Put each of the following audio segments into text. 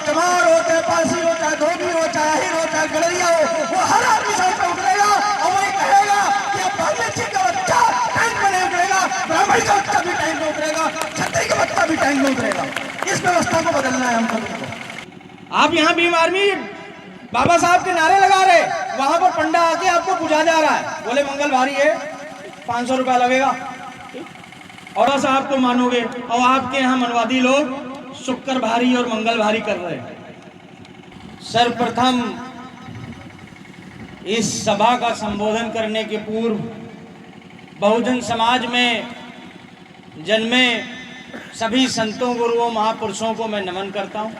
चमार हो, चाहे पासी हो, चाहे धोबी हो, चाहे आहिर हो, चाहे गड़रिया हो, वो हर आदमी सड़क पे उतरेगा और वही कहेगा कि अब बागेची का बच्चा टैंक में नहीं उतरेगा, ब्राह्मण का बच्चा भी टैंक में उतरेगा, छत्री का बच्चा भी टैंक में उतरेगा। इस व्यवस्था को बदलना है हम सबको। आप यहाँ भीम आर्मी बाबा साहब के नारे लगा रहे, वहां पर पंडा आके आपको बुझा जा रहा है, बोले मंगल भारी है 500 रुपया लगेगा, और ऐसा आप तो मानोगे, और आपके यहाँ मनवादी लोग शुक्र भारी और मंगल भारी कर रहे हैं। सर्वप्रथम इस सभा का संबोधन करने के पूर्व बहुजन समाज में जन्मे सभी संतों, गुरुओं, महापुरुषों को मैं नमन करता हूं।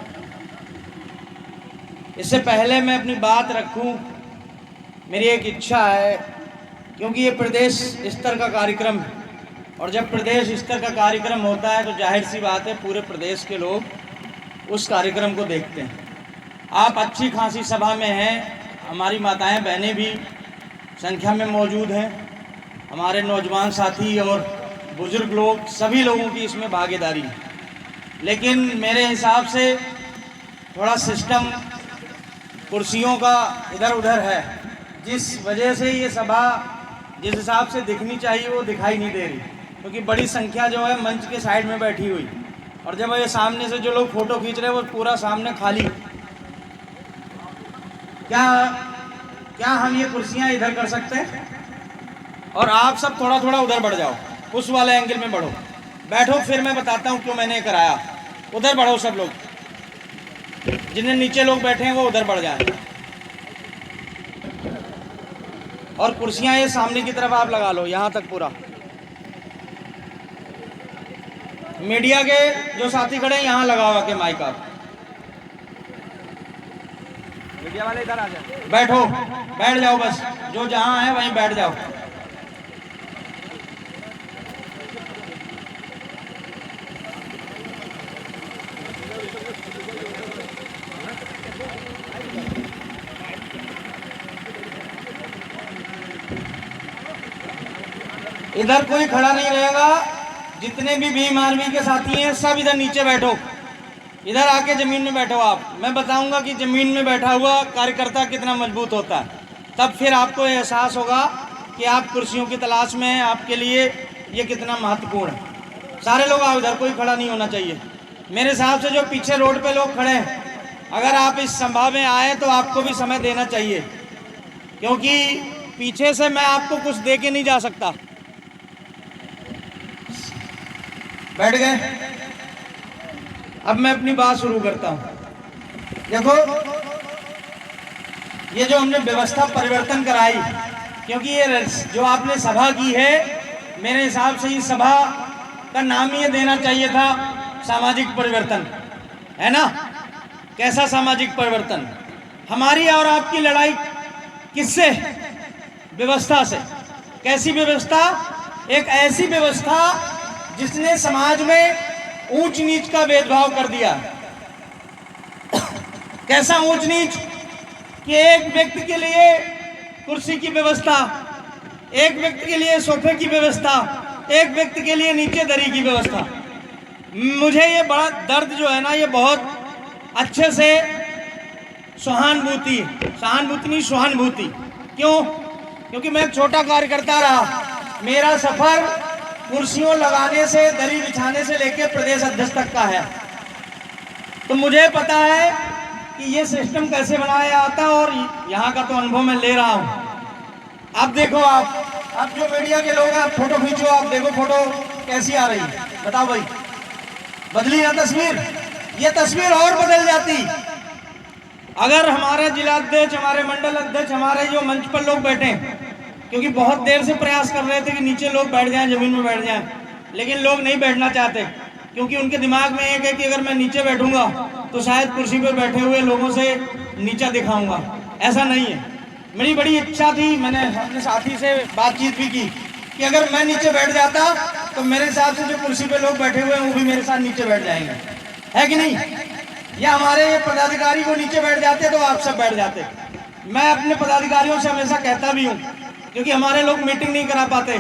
इससे पहले मैं अपनी बात रखूं, मेरी एक इच्छा है, क्योंकि ये प्रदेश स्तर का कार्यक्रम है, और जब प्रदेश स्तर का कार्यक्रम होता है तो जाहिर सी बात है पूरे प्रदेश के लोग उस कार्यक्रम को देखते हैं। आप अच्छी खासी सभा में हैं, हमारी माताएं बहनें भी संख्या में मौजूद हैं, हमारे नौजवान साथी और बुजुर्ग लोग, सभी लोगों की इसमें भागीदारी है। लेकिन मेरे हिसाब से थोड़ा सिस्टम कुर्सियों का इधर उधर है, जिस वजह से ये सभा जिस हिसाब से दिखनी चाहिए वो दिखाई नहीं दे रही, क्योंकि बड़ी संख्या जो है मंच के साइड में बैठी हुई, और जब ये सामने से जो लोग फोटो खींच रहे हैं वो पूरा सामने खाली। क्या हम ये कुर्सियां इधर कर सकते हैं? और आप सब थोड़ा थोड़ा उधर बढ़ जाओ, उस वाले एंगल में बढ़ो, बैठो, फिर मैं बताता हूँ क्यों मैंने कराया। उधर बढ़ो सब लोग, जिन्हें नीचे लोग बैठे हैं वो उधर बढ़ जाए, और कुर्सियां ये सामने की तरफ आप लगा लो, यहाँ तक पूरा। मीडिया के जो साथी खड़े हैं यहाँ लगा हुआ के माइक, आप मीडिया वाले इधर आ जाओ, बैठो, बैठ जाओ, बस जो जहाँ है वहीं बैठ जाओ। इधर कोई खड़ा नहीं रहेगा, जितने भी भीम आर्मी के साथी हैं सब इधर नीचे बैठो, इधर आके जमीन में बैठो। आप, मैं बताऊंगा कि जमीन में बैठा हुआ कार्यकर्ता कितना मजबूत होता है, तब फिर आपको एहसास होगा कि आप कुर्सियों की तलाश में हैं, आपके लिए ये कितना महत्वपूर्ण है। सारे लोग आओ, इधर कोई खड़ा नहीं होना चाहिए। मेरे हिसाब से जो पीछे रोड पे लोग खड़े हैं, अगर आप इस सभा में आए तो आपको भी समय देना चाहिए, क्योंकि पीछे से मैं आपको कुछ दे के नहीं जा सकता। बैठ गए? अब मैं अपनी बात शुरू करता हूं। देखो, ये जो हमने व्यवस्था परिवर्तन कराई, क्योंकि ये जो आपने सभा की है, मेरे हिसाब से इस सभा का नाम ये देना चाहिए था सामाजिक परिवर्तन, है ना? कैसा सामाजिक परिवर्तन? हमारी और आपकी लड़ाई किससे? व्यवस्था से। कैसी व्यवस्था? एक ऐसी व्यवस्था जिसने समाज में ऊंच नीच का भेदभाव कर दिया। कैसा ऊंच नीच? कि एक व्यक्ति के लिए कुर्सी की व्यवस्था, एक व्यक्ति के लिए सोफे की व्यवस्था, एक व्यक्ति के लिए नीचे दरी की व्यवस्था। मुझे ये बड़ा दर्द जो है ना, ये बहुत अच्छे से सहानुभूति नहीं, सहानुभूति। क्यों? क्योंकि मैं एक छोटा कार्यकर्ता रहा, मेरा सफर कुर्सियों लगाने से, दरी बिछाने से लेकर प्रदेश अध्यक्ष तक का है, तो मुझे पता है कि ये सिस्टम कैसे बनाया जाता है, और यहाँ का तो अनुभव मैं ले रहा हूँ। अब देखो, आप जो मीडिया के लोग हैं, आप फोटो खींचो, आप देखो फोटो कैसी आ रही है, बताओ भाई, बदली ना तस्वीर? ये तस्वीर और बदल जाती अगर हमारे जिला अध्यक्ष, हमारे मंडल अध्यक्ष, हमारे जो मंच पर लोग बैठे, क्योंकि बहुत देर से प्रयास कर रहे थे कि नीचे लोग बैठ जाएं, जमीन में बैठ जाएं, लेकिन लोग नहीं बैठना चाहते, क्योंकि उनके दिमाग में एक है कि अगर मैं नीचे बैठूंगा तो शायद कुर्सी पर बैठे हुए लोगों से नीचा दिखाऊंगा। ऐसा नहीं है। मेरी बड़ी इच्छा थी, मैंने अपने साथी से बातचीत भी की कि अगर मैं नीचे बैठ जाता तो मेरे हिसाब से जो कुर्सी पे लोग बैठे हुए हैं वो भी मेरे साथ नीचे बैठ जाएंगे, है कि नहीं? या हमारे पदाधिकारी को नीचे बैठ जाते तो आप सब बैठ जाते। मैं अपने पदाधिकारियों से हमेशा कहता भी हूँ, क्योंकि हमारे लोग मीटिंग नहीं करा पाते,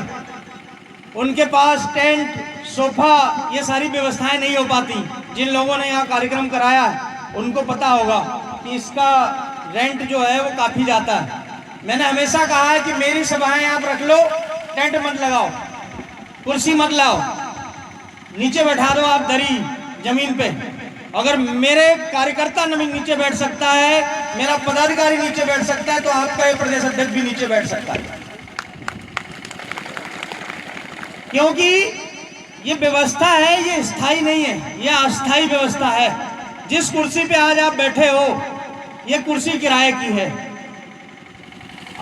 उनके पास टेंट, सोफा, ये सारी व्यवस्थाएं नहीं हो पाती। जिन लोगों ने यहाँ कार्यक्रम कराया है उनको पता होगा कि इसका रेंट जो है वो काफ़ी जाता है। मैंने हमेशा कहा है कि मेरी सभाएं आप रख लो, टेंट मत लगाओ, कुर्सी मत लाओ, नीचे बैठा दो आप दरी जमीन पे। अगर मेरे कार्यकर्ता नीचे बैठ सकता है, मेरा पदाधिकारी नीचे बैठ सकता है, तो आपका ये प्रदेश अध्यक्ष भी नीचे बैठ सकता है। क्योंकि ये व्यवस्था है, ये स्थायी नहीं है, ये अस्थायी व्यवस्था है। जिस कुर्सी पे आज आप बैठे हो, ये कुर्सी किराए की है।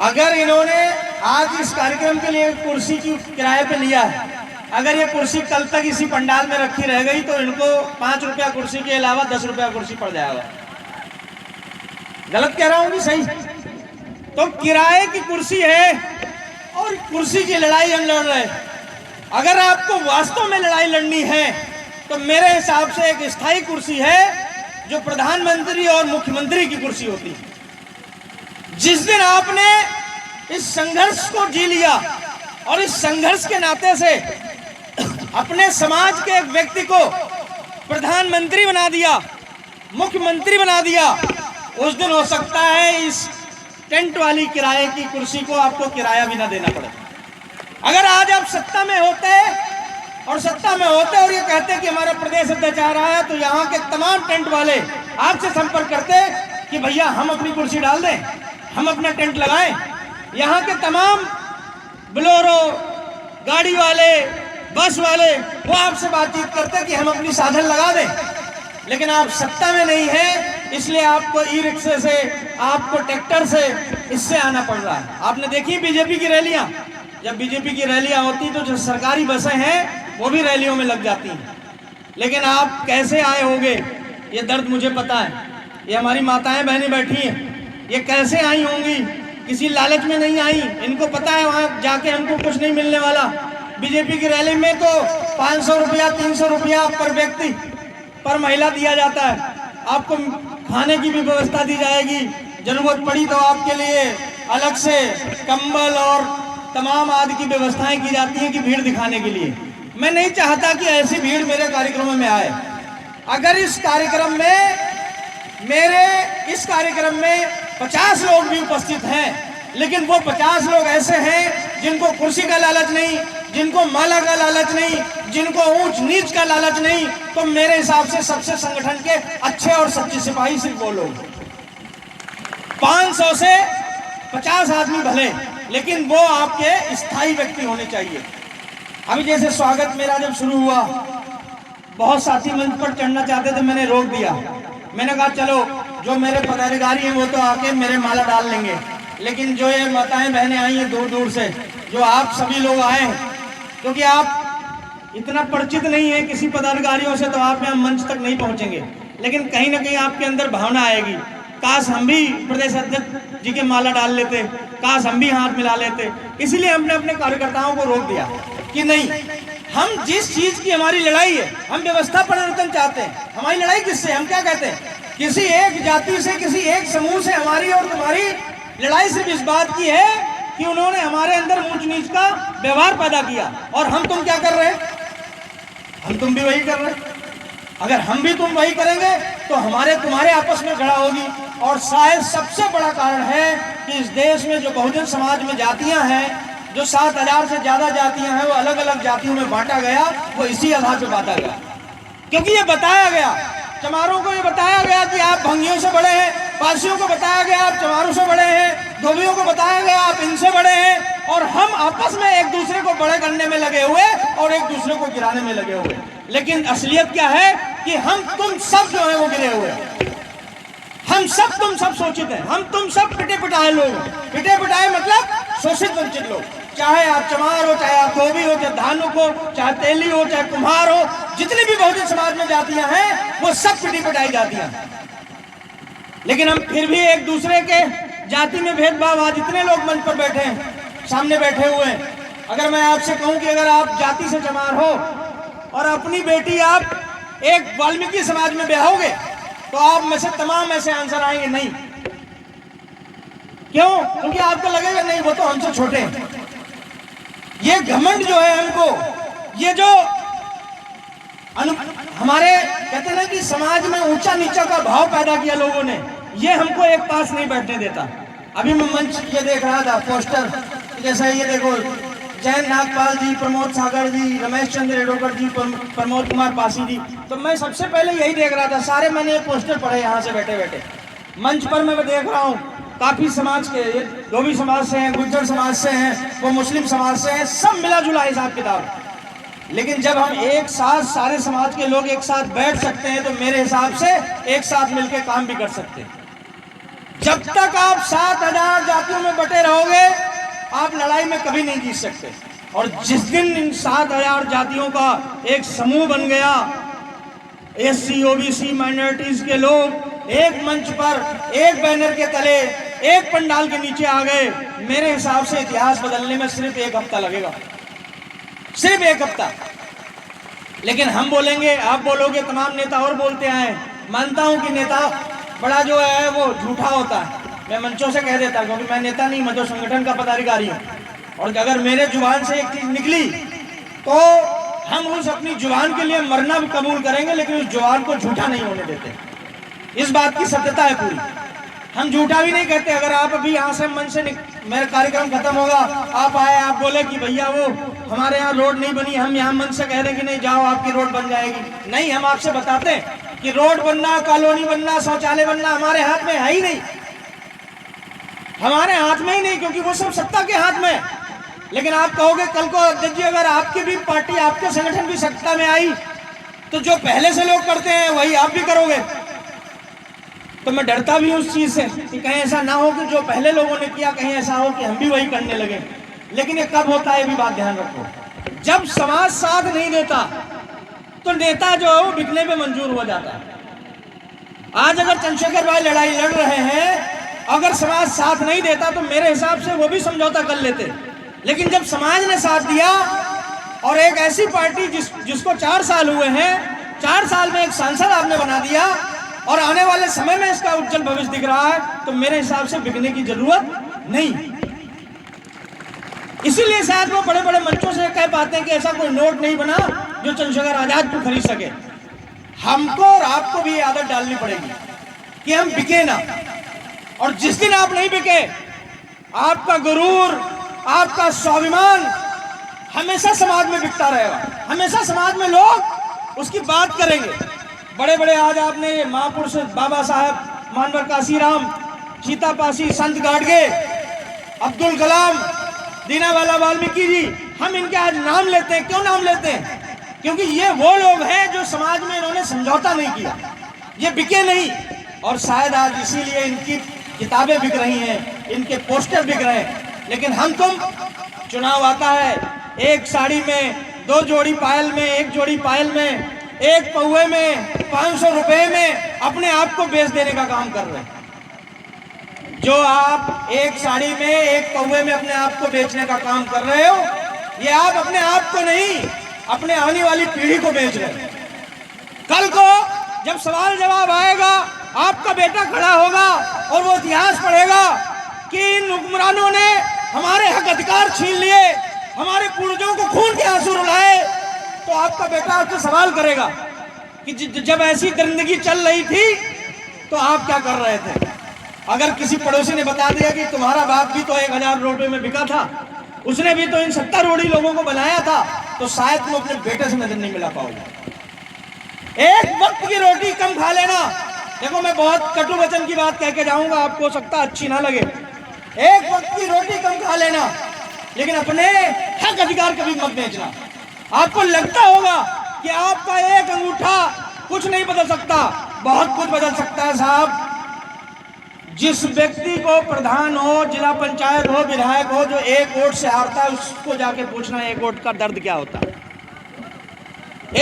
अगर इन्होंने आज इस कार्यक्रम के लिए कुर्सी की किराए पे लिया है, अगर ये कुर्सी कल तक इसी पंडाल में रखी रह गई तो इनको 5 रुपया कुर्सी के अलावा 10 रुपया कुर्सी पड़ जाएगा। गलत कह रहा हूं कि सही? तो किराए की कुर्सी है और कुर्सी की लड़ाई हम लड़ रहे हैं। अगर आपको वास्तव में लड़ाई लड़नी है तो मेरे हिसाब से एक स्थायी कुर्सी है जो प्रधानमंत्री और मुख्यमंत्री की कुर्सी होती है। जिस दिन आपने इस संघर्ष को जी लिया और इस संघर्ष के नाते से अपने समाज के एक व्यक्ति को प्रधानमंत्री बना दिया, मुख्यमंत्री बना दिया, उस दिन हो सकता है इस टेंट वाली किराए की कुर्सी को आपको किराया भी ना देना पड़े। अगर आज आप सत्ता में होते और ये कहते कि हमारा प्रदेश अध्यक्ष आ रहा है, तो यहाँ के तमाम टेंट वाले आपसे संपर्क करते कि भैया हम अपनी कुर्सी डाल दें, हम अपना टेंट लगाएं। यहाँ के तमाम बोलेरो गाड़ी वाले, बस वाले, वो आपसे बातचीत करते कि हम अपनी साधन लगा दें। लेकिन आप सत्ता में नहीं है, इसलिए आपको ई रिक्शे से, आपको ट्रैक्टर से, इससे आना पड़ रहा है। आपने देखी बीजेपी की रैलियां, जब बीजेपी की रैलियां होती तो जो सरकारी बसें हैं वो भी रैलियों में लग जाती हैं। लेकिन आप कैसे आए होंगे, ये दर्द मुझे पता है। ये हमारी माताएं बहनें बैठी हैं, ये कैसे आई होंगी, किसी लालच में नहीं आई। इनको पता है वहाँ जाके हमको कुछ नहीं मिलने वाला। बीजेपी की रैली में तो 500 रुपया 300 रुपया पर व्यक्ति पर महिला दिया जाता है। आपको खाने की भी व्यवस्था दी जाएगी, जरूरत पड़ी तो आपके लिए अलग से कंबल और तमाम आदि की व्यवस्थाएं की जाती हैं कि भीड़ दिखाने के लिए। मैं नहीं चाहता कि ऐसी भीड़ मेरे कार्यक्रमों में आए। अगर इस कार्यक्रम में 50 लोग भी उपस्थित हैं, लेकिन वो 50 लोग ऐसे हैं जिनको कुर्सी का लालच नहीं, जिनको माला का लालच नहीं, जिनको ऊंच नीच का लालच नहीं, तो मेरे हिसाब से सबसे संगठन के अच्छे और सच्चे सिपाही सिर्फ वो लोग। 500 से 50 आदमी भले, लेकिन वो आपके स्थायी व्यक्ति होने चाहिए। अभी जैसे स्वागत मेरा जब शुरू हुआ, बहुत साथी मंच पर चढ़ना चाहते थे, मैंने रोक दिया। मैंने कहा चलो जो मेरे पदाधिकारी हैं वो तो आके मेरे माला डाल लेंगे, लेकिन जो ये माताएं बहनें आई हैं दूर दूर से, जो आप सभी लोग आए हैं, क्योंकि आप इतना परिचित नहीं है किसी पदाधिकारियों से, तो आप यहाँ मंच तक नहीं पहुँचेंगे। लेकिन कहीं ना कहीं आपके अंदर भावना आएगी, काश हम भी प्रदेश अध्यक्ष जी के माला डाल लेते, काश हम भी हाथ मिला लेते। इसलिए हमने अपने कार्यकर्ताओं को रोक दिया कि नहीं, हम जिस चीज की हमारी लड़ाई है, हम व्यवस्था परिवर्तन चाहते हैं। हमारी लड़ाई किससे? हम क्या कहते हैं, किसी एक जाति से, किसी एक समूह से हमारी और तुम्हारी लड़ाई सिर्फ इस बात की है कि उन्होंने हमारे अंदर ऊंच नीच का व्यवहार पैदा किया, और हम तुम क्या कर रहे हैं? हम तुम भी वही कर रहे हैं। अगर हम भी तुम वही करेंगे तो हमारे तुम्हारे आपस में झगड़ा होगी। और शायद सबसे बड़ा कारण है कि इस देश में जो बहुजन समाज में जातियां हैं, जो 7000 से ज्यादा जातियां हैं, वो अलग अलग जातियों में बांटा गया, वो इसी आधार पे बांटा गया। क्योंकि ये बताया गया, चमारों को ये बताया गया कि आप भंगियों से बड़े हैं, पारसियों को बताया गया आप चमारों से बड़े हैं, धोबियों को बताया गया आप इनसे बड़े हैं, और हम आपस में एक दूसरे को बड़े करने में लगे हुए और एक दूसरे को गिराने में लगे हुए। लेकिन असलियत क्या है कि हम तुम सब जो है वो गिरे हुए हैं। हम सब तुम सब शोषित हैं, हम तुम सब पिटे पिटाए लोग। पिटे पिटाए मतलब शोषित वंचित लोग, चाहे आप चमार हो, चाहे आप धोबी हो, चाहे धानुक हो, चाहे तेली हो, चाहे कुम्हार हो, जितनी भी बहुजन समाज में जातियां हैं वो सब पिटी पिटाई जातियां। लेकिन हम फिर भी एक दूसरे के जाति में भेदभाव, आज इतने लोग मंच पर बैठे हैं, सामने बैठे हुए हैं। अगर मैं आपसे कहूं कि अगर आप जाति से चमार हो और अपनी बेटी आप एक वाल्मीकि समाज में ब्याहोगे, तो आप में से तमाम ऐसे आंसर आएंगे नहीं। क्यों? क्योंकि आपको लगेगा नहीं वो तो हमसे छोटे हैं। ये घमंड जो है हमको, ये जो हमारे कहते हैं ना कि समाज में ऊंचा नीचा का भाव पैदा किया लोगों ने, ये हमको एक पास नहीं बैठने देता। अभी मैं मंच ये देख रहा था पोस्टर, जैसे ये देखो जयंत नागपाल जी, प्रमोद सागर जी, रमेश चंद्र रेडोकर जी, प्रमोद कुमार पासी जी, तो मैं सबसे पहले यही देख रहा था। सारे मैंने ये पोस्टर पढ़े यहाँ से बैठे बैठे। मंच पर मैं देख रहा हूँ काफी समाज के, धोबी समाज से हैं, गुज्जर समाज से हैं, वो मुस्लिम समाज से हैं, सब मिला जुला हिसाब किताब। लेकिन जब हम एक साथ सारे समाज के लोग एक साथ बैठ सकते हैं तो मेरे हिसाब से एक साथ मिलकर काम भी कर सकते हैं। जब तक आप 7,000 जातियों में बटे रहोगे आप लड़ाई में कभी नहीं जीत सकते। और जिस दिन इन 7,000 जातियों का एक समूह बन गया, एससी, ओबीसी, माइनॉरिटीज के लोग एक मंच पर, एक बैनर के तले, एक पंडाल के नीचे आ गए, मेरे हिसाब से इतिहास बदलने में सिर्फ 1 हफ्ता लगेगा, सिर्फ 1 हफ्ता। लेकिन हम बोलेंगे, आप बोलोगे, तमाम नेता और बोलते आए। मानता हूं कि नेता बड़ा जो है वो झूठा होता है, मैं मंचों से कह देता, क्योंकि मैं नेता नहीं, मैं तो संगठन का पदाधिकारी हूँ। और अगर मेरे जुबान से एक चीज निकली तो हम उस अपनी जुबान के लिए मरना भी कबूल करेंगे, लेकिन उस जुबान को झूठा नहीं होने देते। इस बात की सत्यता है पूरी, हम झूठा भी नहीं कहते। अगर आप अभी यहाँ से मंच से मेरा कार्यक्रम खत्म होगा, आप आए, आप बोले कि भैया वो हमारे यहाँ रोड नहीं बनी, हम यहाँ मंच से कह दें कि नहीं जाओ आपकी रोड बन जाएगी। नहीं, हम आपसे बताते हैं कि रोड बनना, कॉलोनी बनना, शौचालय बनना हमारे हाथ में है ही नहीं, हमारे हाथ में ही नहीं, क्योंकि वो सब सत्ता के हाथ में है। लेकिन आप कहोगे कल को अध्यक्ष जी अगर आपकी भी पार्टी, आपके संगठन भी सत्ता में आई तो जो पहले से लोग करते हैं वही आप भी करोगे। तो मैं डरता भी हूं उस चीज से कि कहीं ऐसा ना हो कि जो पहले लोगों ने किया कहीं ऐसा हो कि हम भी वही करने लगे। लेकिन ये कब होता है ये भी बात ध्यान रखो, जब समाज साथ नहीं देता तो नेता जो है वो बिकने पे मंजूर हो जाता है। आज अगर चंद्रशेखर भाई लड़ाई लड़ रहे हैं, अगर समाज साथ नहीं देता तो मेरे हिसाब से वो भी समझौता कर लेते। लेकिन जब समाज ने साथ दिया और एक ऐसी पार्टी जिसको 4 साल हुए हैं, 4 साल में एक सांसद आपने बना दिया और आने वाले समय में इसका उज्जवल भविष्य दिख रहा है, तो मेरे हिसाब से बिकने की जरूरत नहीं। इसीलिए शायद वो बड़े बड़े मंचों से कह पाते हैं कि ऐसा कोई नोट नहीं बना जो चंद्रशेखर आजाद को खरीद सके। हमको और आपको भी आदत डालनी पड़ेगी कि हम बिके ना। और जिस दिन आप नहीं बिके, आपका गुरूर, आपका स्वाभिमान हमेशा समाज में बिकता रहेगा, हमेशा समाज में लोग उसकी बात करेंगे। बड़े बड़े आज आपने महापुरुष बाबा साहब मानवर काशीराम, सीता पासी, संत गाडगे, अब्दुल कलाम, दीनावाला वाल्मीकि जी, हम इनके आज नाम लेते हैं। क्यों नाम लेते हैं? क्योंकि ये वो लोग हैं जो समाज में इन्होंने समझौता नहीं किया, ये बिके नहीं। और शायद आज इसीलिए इनकी किताबें बिक रही हैं, इनके पोस्टर बिक रहे हैं। लेकिन हम तुम, चुनाव आता है, एक साड़ी में, 2 जोड़ी पायल में, 1 जोड़ी पायल में, 1 पौवे में, 500 रुपए में अपने आप को बेच देने का काम कर रहे हैं। जो आप 1 साड़ी में, 1 पौवे में अपने आप को बेचने का काम कर रहे हो, ये आप अपने आप को नहीं, अपने आने वाली पीढ़ी को बेच रहे हैं। कल को जब सवाल जवाब आएगा, आपका बेटा खड़ा होगा और वो इतिहास पढ़ेगा कि इन हुक्मरानों ने हमारे हक अधिकार छीन लिए, हमारे पूर्वजों को खून के आंसू रुलाए, तो आपका बेटा आपसे सवाल करेगा कि जब ऐसी दरिंदगी चल रही थी तो आप क्या कर रहे थे। अगर किसी पड़ोसी ने बता दिया कि तुम्हारा बाप भी तो 1000 रुपए में बिका था, उसने भी तो इन 70 रोड़ी लोगों को बनाया था, तो शायद तुम अपने बेटे से नजर नहीं मिला पाओगे। एक वक्त की रोटी कम खा लेना। देखो मैं बहुत कटु वचन की बात कह के जाऊंगा, आपको हो सकता अच्छी ना लगे। एक वक्त की रोटी कम खा लेना, लेकिन अपने हक अधिकार कभी मत बेचना। आपको लगता होगा कि आपका एक अंगूठा कुछ नहीं बदल सकता, बहुत कुछ बदल सकता है साहब। जिस व्यक्ति को प्रधान हो, जिला पंचायत हो, विधायक हो, जो 1 वोट से हारता है, उसको जाके पूछना 1 वोट का दर्द क्या होता है।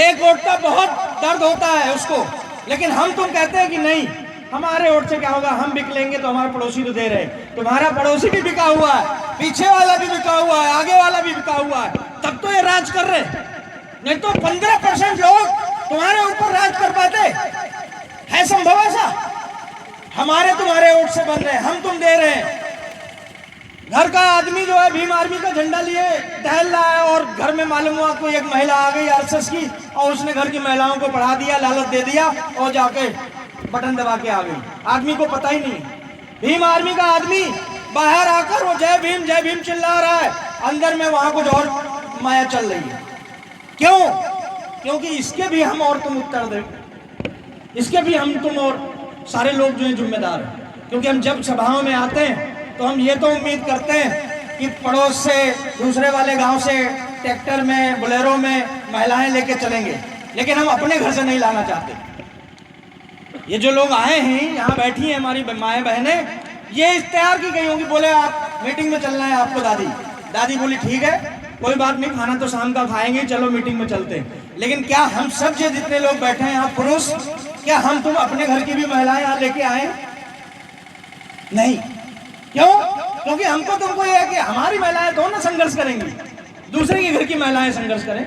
1 वोट का बहुत दर्द होता है उसको। लेकिन हम तुम कहते हैं कि नहीं, हमारे वोट से क्या होगा, हम बिक लेंगे तो हमारे पड़ोसी तो दे रहे। तुम्हारा पड़ोसी भी बिका हुआ है, पीछे वाला भी बिका हुआ है, आगे वाला भी बिका हुआ है, तब तो ये राज कर रहे। नहीं तो 15% लोग तुम्हारे ऊपर राज कर पाते है? संभव ऐसा? हमारे तुम्हारे वोट से बन रहे हैं, हम तुम दे रहे हैं। घर का आदमी जो है भीम आर्मी का झंडा लिए टहल रहा है और घर में मालूम हुआ कोई एक महिला आ गई आरएसएस की और उसने घर की महिलाओं को पढ़ा दिया, लालच दे दिया और जाके बटन दबा के आ गई। आदमी को पता ही नहीं। भीम आर्मी का आदमी बाहर आकर वो जय भीम चिल्ला रहा है, अंदर में वहां कुछ और माया चल रही है। क्यों? क्योंकि इसके भी हम और तुम उत्तर दें, इसके भी हम तुम और सारे लोग जो हैं जिम्मेदार हैं। क्योंकि हम जब सभाओं में आते हैं तो हम ये तो उम्मीद करते हैं कि पड़ोस से, दूसरे वाले गांव से ट्रैक्टर में, बोलेरो में महिलाएं लेके चलेंगे, लेकिन हम अपने घर से नहीं लाना चाहते। ये जो लोग आए हैं यहाँ बैठी हैं हमारी माएँ बहनें, ये इस तैयार की गई होंगी, बोले आप मीटिंग में चलना है आपको। दादी बोली ठीक है कोई बात नहीं, खाना तो शाम का खाएंगे, चलो मीटिंग में चलते हैं। लेकिन क्या हम सब जो जितने लोग बैठे हैं यहाँ पुरुष, क्या हम तुम अपने घर की भी महिलाएं यहाँ लेके आए? नहीं। क्यों? क्योंकि हमको तुमको ये है कि हमारी महिलाएं दोनों संघर्ष करेंगी, दूसरे के घर की महिलाएं संघर्ष करें।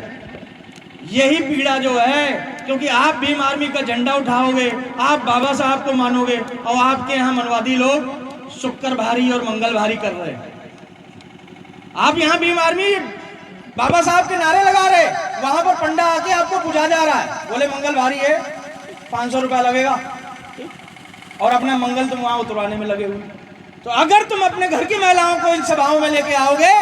यही पीड़ा जो है, क्योंकि आप भीम आर्मी का झंडा उठाओगे, आप बाबा साहब को मानोगे और आपके यहाँ मनवादी लोग शुक्र भारी और मंगल भारी कर रहे हैं। आप यहाँ भीम आर्मी बाबा साहब के नारे लगा रहे, वहां पर पंडा आके आपको पूछा जा रहा है, बोले मंगल भारी है 500 रुपया लगेगा, और अपना मंगल तुम वहां उतरवाने में लगे हुए। तो अगर तुम अपने घर की महिलाओं को इन सभाओं में लेके आओगे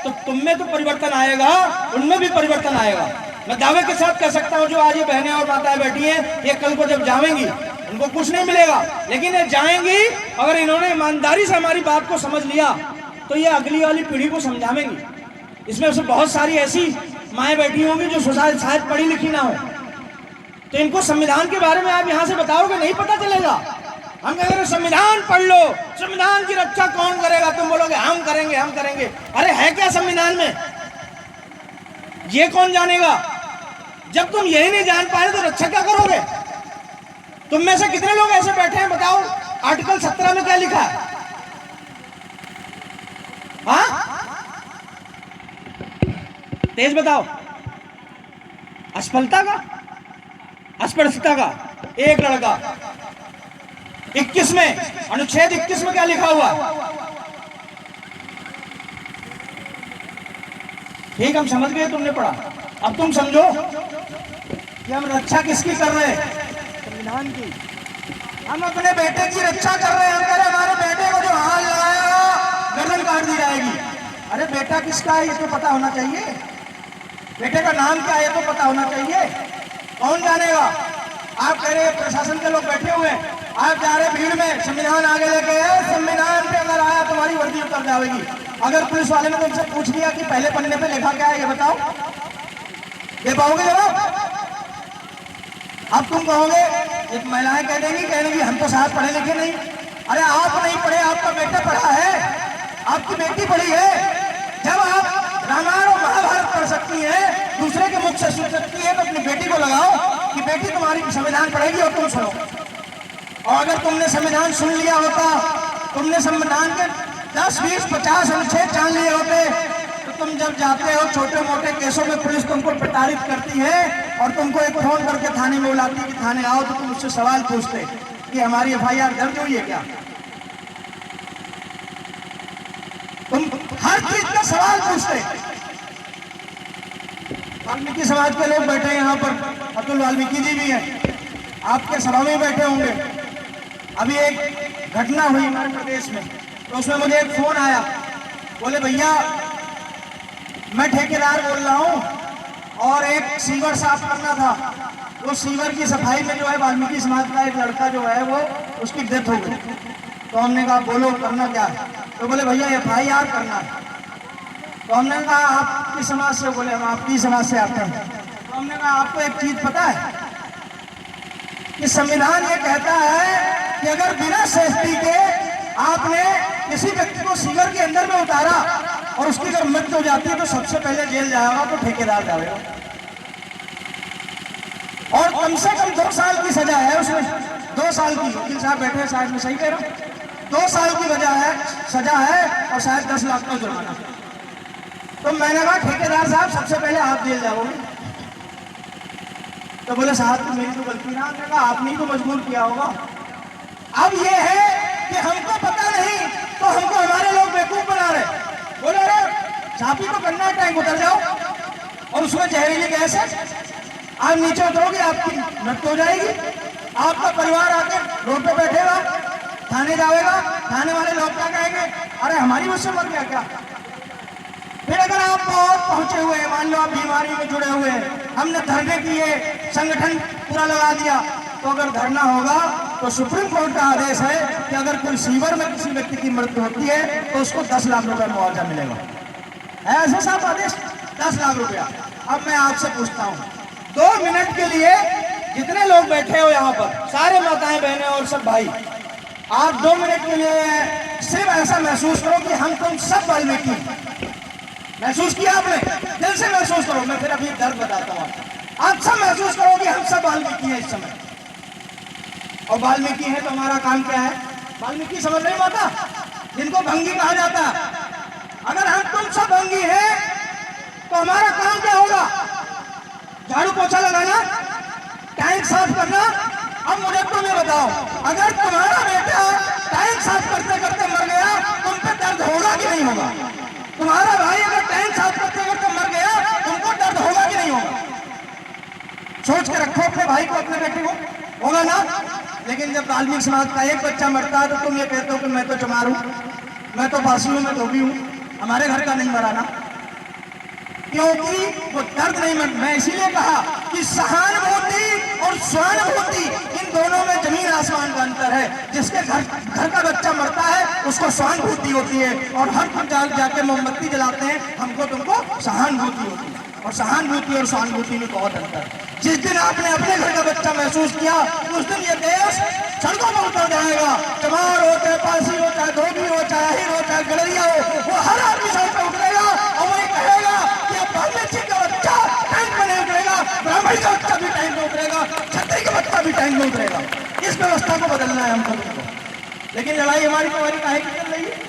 तो तुम में तो परिवर्तन आएगा, उनमें भी परिवर्तन आएगा। मैं दावे के साथ कह सकता हूँ जो आज ये बहनें और माताएं बैठी हैं, ये कल को जब जाएंगी उनको कुछ नहीं मिलेगा, लेकिन ये जाएंगी अगर इन्होंने ईमानदारी से हमारी बात को समझ लिया तो ये अगली वाली पीढ़ी को समझावेंगी। इसमें से बहुत सारी ऐसी माएँ बैठी होंगी जो शायद पढ़ी लिखी ना हो, तो इनको संविधान के बारे में आप यहाँ से बताओगे नहीं पता चलेगा। हम कहेंगे संविधान पढ़ लो, संविधान की रक्षा कौन करेगा? तुम बोलोगे हम करेंगे हम करेंगे। अरे है क्या संविधान में? ये कौन जानेगा? जब तुम यही नहीं जान पाए तो रक्षा क्या करोगे? तुम में से कितने लोग ऐसे बैठे हैं बताओ, आर्टिकल 17 में क्या लिखा है? हाँ तेज बताओ। अस्पष्टता का एक लड़का 21 में, अनुच्छेद 21 में क्या लिखा हुआ? ठीक, हम समझ गए, तुमने पढ़ा। अब तुम समझो कि हम रक्षा किसकी कर रहे हैं? संविधान की। हम अपने बेटे की रक्षा कर रहे हैं। हम कह रहे हमारे बेटे को जो हाथ लगाया गर्दन काट दी जाएगी। अरे बेटा किसका है ये तो पता होना चाहिए, बेटे का नाम क्या है ये तो पता होना चाहिए। कौन जानेगा? आप कह रहे प्रशासन के लोग बैठे हुए हैं, आप जा रहे भीड़ में, संविधान आगे लेके आए, संविधान पे अगर आया तुम्हारी वर्दी उतर जाएगी। अगर पुलिस वाले ने तुमसे पूछ लिया कि पहले पन्ने पे लिखा क्या है ये बताओ, दे पाओगे जवाब? अब तुम कहोगे, एक महिलाएं कह देंगी हम तो साथ पढ़े लिखे नहीं। अरे आप नहीं पढ़े, आपका बेटा पढ़ा है, आपकी बेटी पढ़ी है। जब आप रामायण और महाभारत पढ़ सकती है, दूसरे के मुख से सुन सकती है, तो अपनी बेटी को लगाओ कि बेटी तुम्हारी संविधान पढ़ेगी और तुम सुनो। और अगर तुमने संविधान सुन लिया होता, तुमने संविधान के 10, 20, 50 अनुच्छेद जान लिए होते, तो तुम जब जाते हो छोटे मोटे केसों में पुलिस तुमको प्रताड़ित करती है और तुमको एक फोन करके थाने में बुलाती है कि थाने आओ, तो तुम उससे सवाल पूछते कि हमारी FIR दर्ज हुई है क्या? तुम हर चीज का सवाल पूछते। वाल्मीकि समाज के लोग बैठे हैं यहाँ पर, अब्दुल वाल्मीकि जी भी हैं, आपके सभा में बैठे होंगे। अभी एक घटना हुई हमारे प्रदेश में, तो उसमें मुझे एक फोन आया, बोले भैया मैं ठेकेदार बोल रहा हूँ और एक सीवर साफ करना था, वो सीवर की सफाई में जो है वाल्मीकि समाज का एक लड़का जो है वो उसकी डेथ हो गई। तो हमने कहा बोलो करना क्या है? तो बोले भैया FIR करना है। तो हमने कहा आपकी समाज से? बोले हम आपकी समाज से आते हैं। तो हमने कहा आपको एक चीज पता है कि संविधान ये कहता है कि अगर बिना सेफ्टी के आपने किसी व्यक्ति को सीवर के अंदर में उतारा और उसकी अगर मृत्यु हो जाती है तो सबसे पहले जेल जाएगा तो ठेकेदार जाएगा, और कम से कम 2 साल की सजा है उसमें। 2 साल की, वकील साहब बैठे शायद मैं सही कह रहा हूँ, 2 साल की सजा है और शायद 10 लाख का जुर्माना। तो मैंने कहा ठेकेदार साहब सबसे पहले आप जेल जाओगे। तो बोले साहब तो मेरी तो गलती ना, आपने कहा आपने ही तो मजबूर किया होगा। अब ये है कि हमको पता नहीं तो हमको हमारे लोग बेवकूफ बना रहे। बोले अरे साफ ही तो करना है, टैंक उतर जाओ और उसमें जहरीली गैस है, आप नीचे उतरोगे आपकी मृत्यु हो जाएगी, आपका परिवार आके रोड पे बैठेगा, थाने जाएगा, थाने वाले लोग क्या कहेंगे, अरे हमारी मुझसे मर गया क्या। फिर अगर आप बहुत पहुंचे हुए हैं, मान लो आप बीमारी में जुड़े हुए हैं, हमने धरने की ये संगठन पूरा लगा दिया, तो अगर धरना होगा तो सुप्रीम कोर्ट का आदेश है कि अगर कोई सीवर में किसी व्यक्ति की मृत्यु होती है तो उसको 10 लाख रुपए मुआवजा मिलेगा। ऐसे साफ आदेश 10 लाख रुपया। अब मैं आपसे पूछता हूँ 2 मिनट के लिए जितने लोग बैठे हो यहाँ पर, सारे माताएं बहनें और सब भाई, आप 2 मिनट के लिए सिर्फ ऐसा महसूस करो कि हम तुम सब वाल्मीकि। महसूस किया आपने? दिल से महसूस करो। मैं फिर अभी दर्द बताता हूँ। आप सब महसूस करो कि हम सब वाल्मीकि हैं इस समय। और वाल्मीकि है तो हमारा काम क्या है? वाल्मीकि समझ नहीं पाता, जिनको भंगी कहा जाता है। अगर हम तुम सब भंगी हैं तो हमारा काम क्या होगा? झाड़ू पोछा लगाना, टैंक साफ करना। अब मुझे तुम ये बताओ, अगर तुम्हारा बेटा टैंक साफ करते करते मर गया, तुम पे दर्द होगा कि नहीं होगा? तुम्हारा भाई अगर टैंक साफ करते करते मर गया, तुमको दर्द होगा कि नहीं होगा? सोच के रखो अपने भाई को, अपने बेटे को, होगा ना? लेकिन जब वाल्मीकि समाज का एक बच्चा मरता है तो तुम ये कहते हो कि मैं तो चमार हूं, मैं तो बासी हूं, मैं धोबी हूं, हमारे घर का नहीं मरा ना। क्योंकि वो दर्द नहीं मर। मैं इसीलिए कहा कि सहानुभूति और स्वानुभूति, इन दोनों में जमीन आसमान का अंतर है। जिसके घर का बच्चा मरता है उसको सहानुभूति होती है, और हर घर जाके मोमबत्ती जलाते हैं, हमको तुमको सहानुभूति होती है। और सहानुभूति और सहानुभूति में बहुत अंतर है। जिस दिन आपने अपने घर का बच्चा महसूस किया, उस दिन ये देश सड़कों पर उतर जाएगा। चमार हो, चाहे पासी हो, चाहे धोबी हो, चाहे आहिर हो, चाहे गडरिया हो, वो हर आदमी सड़क पर उतरेगा और वही कहेगा कि अब बागेची का बच्चा टैंक में नहीं उतरेगा, ब्राह्मणी का बच्चा भी टैंक में उतरेगा, छत्री का बच्चा भी टैंक में उतरेगा। इस व्यवस्था को बदलना है हमको। लेकिन लड़ाई हमारी तुम्हारी काहे की चल रही है?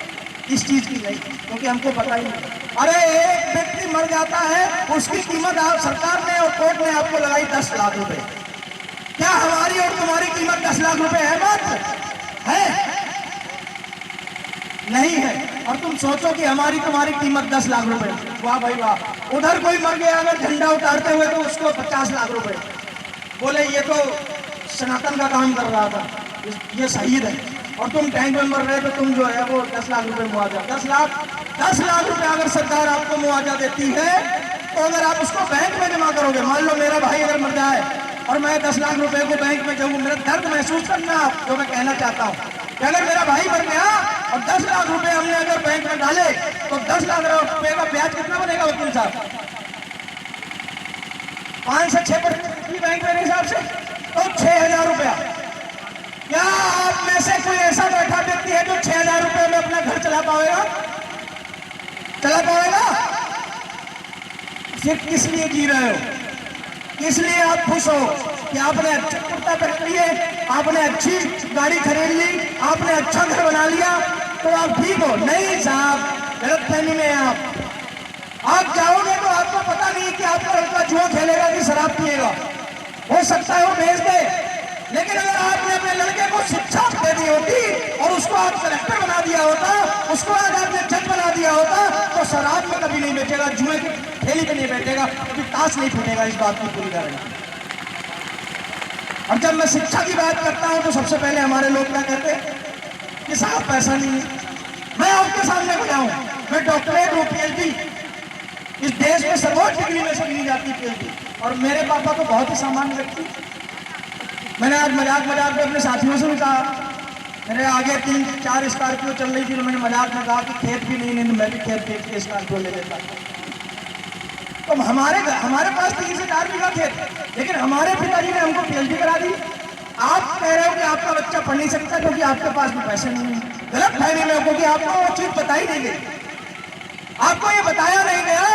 इस चीज की नहीं, क्योंकि हमको पता ही नहीं। अरे एक व्यक्ति मर जाता है, उसकी कीमत आप सरकार ने और कोर्ट ने आपको लगाई 10 लाख रुपए। क्या हमारी और तुम्हारी कीमत 10 लाख रुपए है? बात है? नहीं है। और तुम सोचो कि हमारी तुम्हारी कीमत 10 लाख रुपए, वाह भाई वाह। उधर कोई मर गया अगर झंडा उतारते हुए तो उसको 50 लाख रुपए। बोले ये तो सनातन का काम कर रहा था, ये शहीद है। और तुम टैंक में मर रहे तो तुम जो है वो 10 लाख रुपए मुआवजा। 10 लाख रुपए अगर सरकार आपको मुआवजा देती है तो अगर आप उसको बैंक में जमा करोगे, मान लो मेरा भाई अगर मर जाए और मैं 10 लाख रुपए को बैंक में जाऊँ, मेरा दर्द महसूस करना आप, जो मैं कहना चाहता हूँ कि अगर मेरा भाई मर गया और 10 लाख रुपए हमने अगर बैंक में डाले तो 10 लाख रुपए का ब्याज कितना बनेगा वकील साहब? 5 से 6% बैंक मेरे हिसाब से, तो 6,000 रुपया। क्या आप में से कोई ऐसा बैठा व्यक्ति है जो 6,000 रुपए में अपना घर चला पाएगा? चला पाएगा? सिर्फ किस लिए जी रहे हो? किस लिए आप खुश हो कि आपने अच्छा कुर्ता पहन लिए, आपने अच्छी गाड़ी खरीद ली, आपने अच्छा घर बना लिया तो आप ठीक हो? नहीं साहब, गलतफहमी में आप जाओगे तो आपको पता नहीं कि आपका लड़का जुआ खेलेगा कि शराब पिएगा। हो सकता है वो भेज दे, लेकिन अगर आपने अपने लड़के को शिक्षा दे दी होती और उसको आप कलेक्टर बना दिया होता, उसको आज आपने जज बना दिया होता, तो शराब में कभी नहीं बेचेगा, जुए की थैली पे नहीं बैठेगा, कभी ताश नहीं फूटेगा। इस बात की पूरी गारंटी। और जब मैं शिक्षा की बात करता हूं तो सबसे पहले हमारे लोग क्या कहते हैं कि साहब पैसा नहीं है। मैं आपके सामने बताऊं, मैं डॉक्टरेट हूं, PhD, इस देश में सर्वोच्च डिग्री में से गिनी जाती है PhD। और मेरे पापा तो बहुत ही सामान्य व्यक्ति। मैंने आज मजाक में अपने साथियों से भी कहा, मेरे आगे 3-4 स्कॉर्पियो चल रही थी, तो मैंने मजाक में कहा कि खेत भी नहीं मैं भी खेत बेच के स्कॉर्पियो ले लेता। तो हमारे पास 3 से 4 बीघा खेत, लेकिन हमारे पिताजी ने हमको PhD करा दी। आप कह रहे हो कि आपका बच्चा पढ़ नहीं सकता क्योंकि आपके पास भी पैसे नहीं है। गलत फहमी में, क्योंकि आपको वो चीज बताई नहीं गई। आपको ये बताया नहीं गया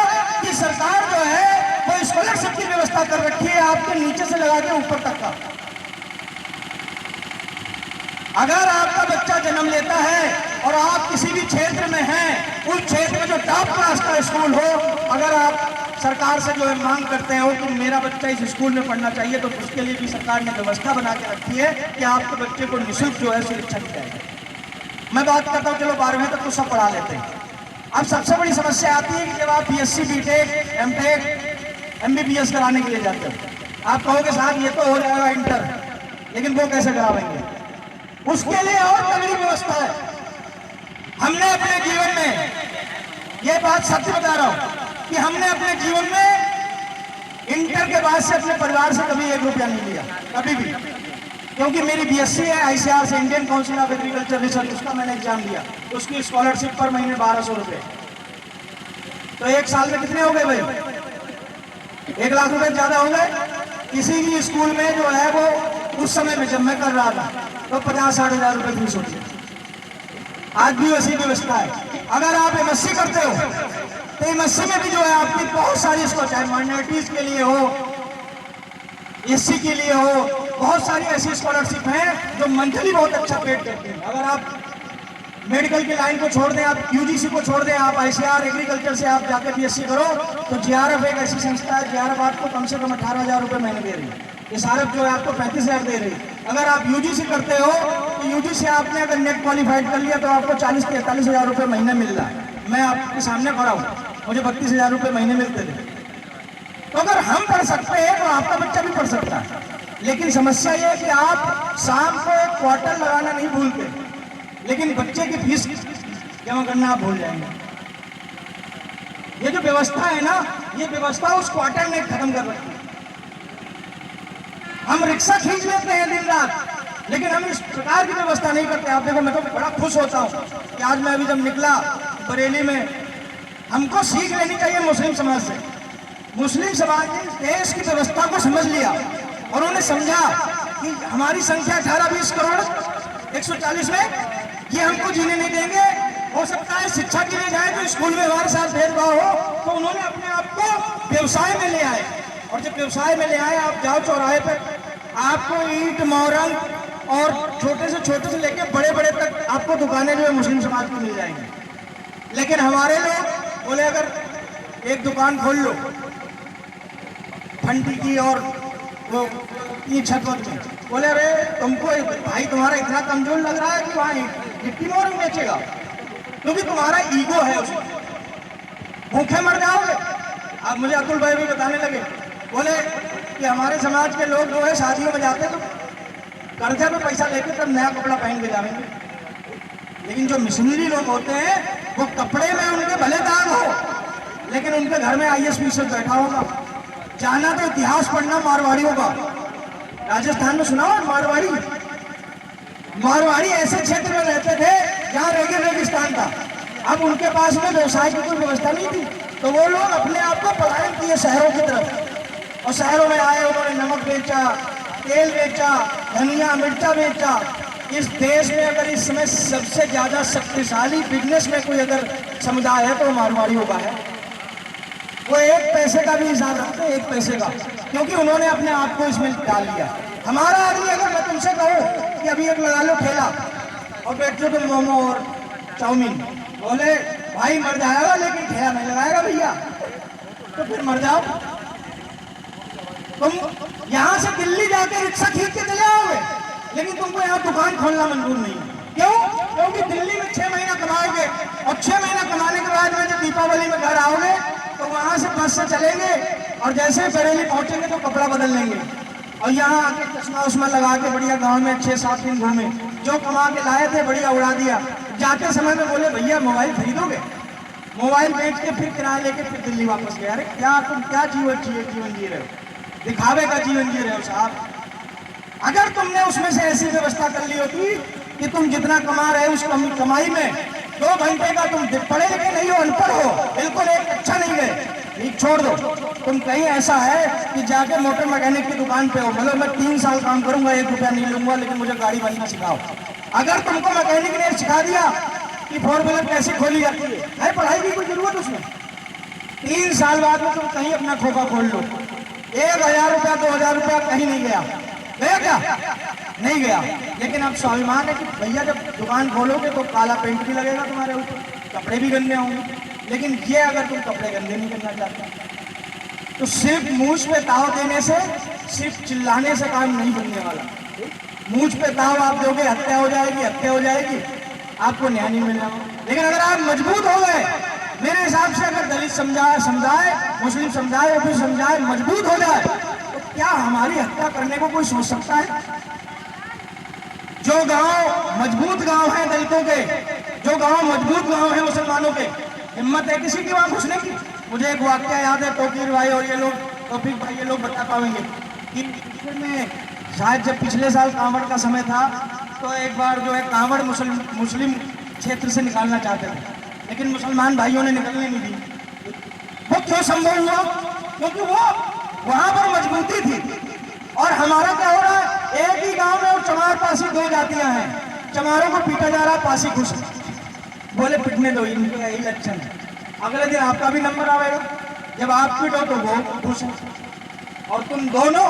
कि सरकार जो है वो स्कॉलरशिप की व्यवस्था कर रखी है आपके नीचे से लगा के ऊपर तक का। अगर आपका बच्चा जन्म लेता है और आप किसी भी क्षेत्र में हैं, उस क्षेत्र में जो टॉप क्लास का स्कूल हो, अगर आप सरकार से जो है मांग करते हो कि मेरा बच्चा इस स्कूल में पढ़ना चाहिए, तो उसके लिए भी सरकार ने व्यवस्था बना के रखी है कि आपके बच्चे को निःशुल्क जो है शिक्षा दी जाएगी। मैं बात करता हूँ चलो 12वीं तक तो सब पढ़ा लेते हैं। अब सबसे बड़ी समस्या आती है कि जब आप BSc BTech MTech MBBS कराने के लिए जाते हो, आप कहोगे साहब ये तो हो जाएगा इंटर, लेकिन वो कैसे करावेंगे? उसके लिए और तगड़ी व्यवस्था है। हमने अपने जीवन में, ये बात सत्य बता रहा हूं कि हमने अपने जीवन में इंटर के बाद से अपने परिवार से कभी 1 रुपया नहीं लिया, कभी भी, क्योंकि मेरी BSc है ICAR से, Indian council of agriculture research, उसका मैंने एग्जाम दिया, उसकी स्कॉलरशिप पर महीने 1200 रुपये। तो 1 साल में कितने हो गए भाई? 1 लाख रुपए ज्यादा हो गए। किसी भी स्कूल में जो है वो उस समय में जब मैं कर रहा था तो 50-60 हजार रुपए फीस होती है। आज भी वैसी व्यवस्था है। अगर आप MSc करते हो तो MSc में भी जो है आपकी बहुत सारी इसको, चाहे माइनॉरिटीज के लिए हो, SC के लिए हो, बहुत सारी ऐसी स्कॉलरशिप हैं जो मंथली बहुत अच्छा पेड करते हैं। अगर आप मेडिकल की लाइन को छोड़ दें, आप UGC को छोड़ दें, आप ICAR एग्रीकल्चर से आप जाकर BSc करो, तो JRF एक ऐसी संस्था है, JRF आपको कम से कम 18,000 रुपये महीने दे रही है। SRF जो है आपको 35,000 दे रही है। अगर आप UGC करते हो तो UGC आपने अगर नेट क्वालिफाइड कर लिया तो आपको 40-43,000 रुपये महीने मिल रहा है। मैं आपके सामने खड़ा हूँ, मुझे 32,000 रुपये महीने मिलते थे। तो अगर हम पढ़ सकते हैं तो आपका बच्चा भी पढ़ सकता है। लेकिन समस्या ये है कि आप शाम को एक क्वार्टर लगाना नहीं भूलते, लेकिन बच्चे की फीस जमा करना आप भूल जाएंगे। ये जो व्यवस्था है ना, ये व्यवस्था उस क्वार्टर ने खत्म कर रखी है। हम रिक्शा खींच लेते हैं दिन रात, लेकिन हम इस प्रकार की व्यवस्था नहीं करते। आप देखो, मैं तो बड़ा खुश होता हूँ कि आज मैं अभी जब निकला बरेली में, हमको सीख लेनी चाहिए मुस्लिम समाज से। मुस्लिम समाज ने देश की व्यवस्था को समझ लिया और उन्होंने समझा कि हमारी संख्या 18-20 करोड़ 140 में, ये हमको जीने नहीं देंगे। हो सकता है शिक्षा के लिए जाए तो स्कूल में हमारे साथ भेदभाव हो, तो उन्होंने अपने आप को व्यवसाय में ले आए। और जब व्यवसाय में ले आए, आप जाओ चौराहे पर, आपको ईंट मोरंग और छोटे से लेकर बड़े बड़े तक आपको दुकानें जो है मुस्लिम समाज की मिल जाएंगी। लेकिन हमारे लोग बोले अगर एक दुकान खोल लो फंटी की और वो ये छत में, बोले अरे तुमको भाई तुम्हारा इतना कमजोर लग रहा है कि वहाँ गिट्टी मोरंग बेचेगा, क्योंकि तुम्हारा ईगो है उसमें, भूखे मर जाओगे। अब मुझे अतुल भाई भी बताने लगे, बोले कि हमारे समाज के लोग जो है शादियों में जाते तो कर्जे पे पैसा लेके तब नया कपड़ा पहन के जाएंगे, लेकिन जो मिशनरी लोग होते हैं वो कपड़े में उनके भले दाग हो, लेकिन उनके घर में IS-PSS बैठा होगा। जाना तो इतिहास पढ़ना मारवाड़ियों का, राजस्थान में सुना हो मारवाड़ी ऐसे क्षेत्र में रहते थे जहाँ रेगिस्तान था। अब उनके पास में व्यवसाय की कोई व्यवस्था नहीं थी, तो वो लोग अपने आप को पलायन किए शहरों की तरफ, और शहरों में आए, उन्होंने नमक बेचा, तेल बेचा, धनिया मिर्चा बेचा। इस देश में अगर इस समय सबसे ज्यादा शक्तिशाली बिजनेस में कोई अगर समुदाय है तो मारवाड़ियों का है। वो 1 पैसे का भी हिसाब रखते हैं, 1 पैसे का, क्योंकि उन्होंने अपने आप को इसमें डाल लिया। हमारा आदमी, अगर मैं तुमसे कहूँ कि अभी एक लगा लो ठेला और बैठ लो तुम मोमो और चाउमीन, बोले भाई मर जाएगा लेकिन ठेला नहीं लगाएगा भैया, तो फिर मर जाओ। तुम यहाँ से दिल्ली जाके रिक्शा खींच के चले आओगे, लेकिन तुमको यहाँ दुकान खोलना मंजूर नहीं है। क्यों? क्योंकि दिल्ली में 6 महीना कमाओगे और 6 महीना कमाने के बाद में जब दीपावली में घर आओगे तो वहां से बस से चलेंगे और जैसे बरेली पहुंचेंगे तो कपड़ा बदल लेंगे और यहाँ आके चश्मा उश्मा लगा के बढ़िया गांव में 6-7 दिन घूमे, जो कमा के लाए थे बढ़िया उड़ा दिया। जाते समय में बोले भैया मोबाइल खरीदोगे, मोबाइल बेच के फिर किराया लेके फिर दिल्ली वापस गए। अरे क्या तुम क्या जीवन जी रहे हो, दिखावे का जीवन जी रहे हो साहब। अगर तुमने उसमें से ऐसी व्यवस्था कर ली होती कि तुम जितना कमा रहे हो उस कमाई में 2 घंटे का, तुम पढ़े लिखे नहीं हो, अनपढ़ हो, बिल्कुल एक अच्छा नहीं गए, छोड़ दो। तुम कहीं ऐसा है कि जाके मोटर मैकेनिक की दुकान पे हो, मतलब मैं 3 साल काम करूंगा 1 रुपया नहीं लूंगा, लेकिन मुझे गाड़ी बनना सिखाओ। अगर तुमको मैकेनिक ने सिखा दिया कि 4 व्हीलर कैसे खोली जाती है, पढ़ाई की कोई जरूरत उसमें, 3 साल बाद में तुम कहीं अपना खोखा खोल लो, 1,000 रुपया 2,000 रुपया कहीं नहीं गया क्या? नहीं गया। लेकिन अब स्वाभिमान है कि भैया जब दुकान खोलोगे तो काला पेंट भी लगेगा तुम्हारे ऊपर, कपड़े भी गंदे होंगे। लेकिन ये अगर तुम कपड़े गंदे नहीं करना चाहते तो सिर्फ मूछ पे ताव देने से, सिर्फ चिल्लाने से काम नहीं बनने वाला। मूछ पे ताव आप दोगे हत्या हो जाएगी, आपको न्याय नहीं मिलेगा। लेकिन अगर आप मजबूत हो गए, मेरे हिसाब से अगर दलित समुदाय, मुस्लिम समुदाय, ओबीसी समुदाय मजबूत हो जाए तो क्या हमारी हत्या करने को कोई सोच सकता है? जो गांव मजबूत गांव है दलितों के, जो गांव मजबूत गांव है मुसलमानों के, हिम्मत है किसी की वहां घुसने की? मुझे एक वाक्य याद है, तौकीर भाई और ये लोग, तौफीक भाई ये लोग बता पाएंगे कि में शायद जब पिछले साल कांवड़ का समय था तो एक बार जो है कांवड़ मुस्लिम क्षेत्र से निकालना चाहते थे, लेकिन मुसलमान भाइयों ने निकलने नहीं दी। वो क्यों संभव हुआ? क्योंकि वो वहां पर मजबूती थी। और हमारा क्या हो रहा है, एक ही गांव में और चमार पासी दो जातियां हैं, चमारों को पीटा जा रहा है, पासी खुश बोले पिटने दो, इनका यही लक्षण है। अगले दिन आपका भी नंबर आएगा, जब आप पिटो तो वो खुश है, और तुम दोनों